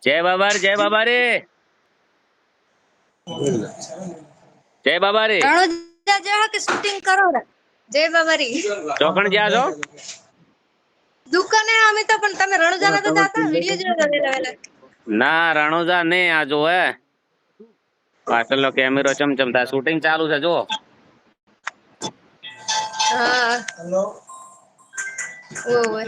જય બાબા રે, જય બાબા રે, જય બાબા રે. રણુજા જાઓ કે શૂટિંગ કરો રે? જય બાબારી. ચોકણ જ્યાં છો? દુકાને અમે તો, પણ તમે રણુજા નતા જાતા? વિડિયો જોયો વેલા વેલા. ના રણુજા ને આ જો હે પાછળનો કેમેરો ચમચમતા શૂટિંગ ચાલુ છે જો. હા હેલો ઓય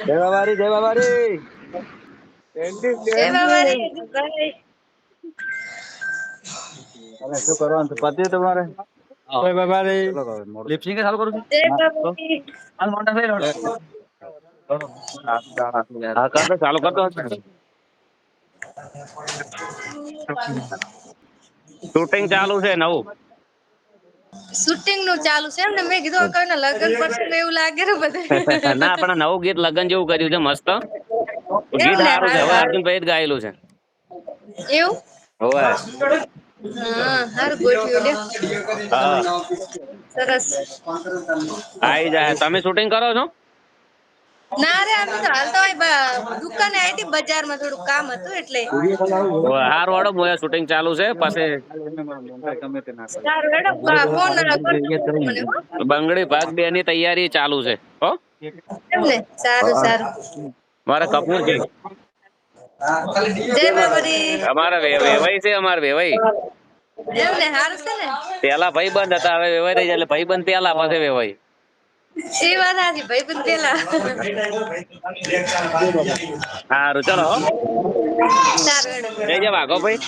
જય બાબા રે, જય બાબા રે. જય બાબારી ભાઈ. હવે શું કરવાનું છે? પત્યું તમારે? જય બાબા રે. લિપસિંગ ચાલુ કરું છું. જય બાબારી. હાલ મોટા થઈ રહ્યો. હા કર દો, ચાલુ કર દો. શૂટિંગ ચાલુ છે નવું. શૂટિંગ નું ચાલુ છે એમ ને? મેં કીધું કોઈના લગન પડશે ને એવું લાગે ને બધા. ના પણ નવું ગીત લગન જેવું કર્યું છે મસ્ત. એમ ગીત ને સારું છે, હારું હવે હારું અર્જુનભાઈ જ ગાયેલું છે. એવું હોવે. હા હારું ગોઠવ્યું લે. હા સરસ. આઈ જાય. તમે શૂટિંગ કરો છો? ના રે અમે તો હાલ તો દુકાને આવી હતી, બજારમાં થોડું કામ હતું એટલે. હાર વાળો મોયા શૂટિંગ ચાલુ છે પછી સારું હેડો ફોન કરજો મને હો. બંગડી ભાગ 2 ની તૈયારી ચાલુ છે હો. એમ ને સારું સારું. મારા કપૂરજી જય બાબારી. અમારા વેવાઈ છે, અમારા વેવાઈ એમ ને હારું છે ને. પેલા ભાઈબંધ હતા, હવે વેવાઈ રહી એટલે ભાઈબંધ પેલા પાસે વેવાઈ. એ વાત સાચી, ભાઈબંધ પેલા. સારું ચલો હો. સારું હેડો. જય જય વાઘો ભાઈ.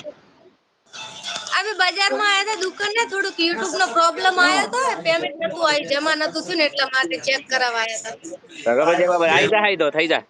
અમે બજારમાં આયા હતા દુકાને, થોડુંક યુટ્યુબ નો પ્રોબ્લેમ આવ્યો હતો, પેમેન્ટ નતું આવી, જમા નતું થયું ને એટલા માટે ચેક કરાવવા આયા હતા. જય બાબા આઈ જા, આઈ દો થઈ જા.